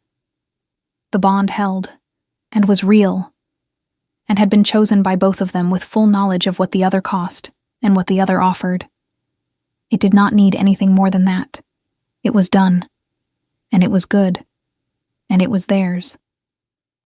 The bond held, and was real, and had been chosen by both of them with full knowledge of what the other cost and what the other offered. It did not need anything more than that. It was done, and it was good, and it was theirs.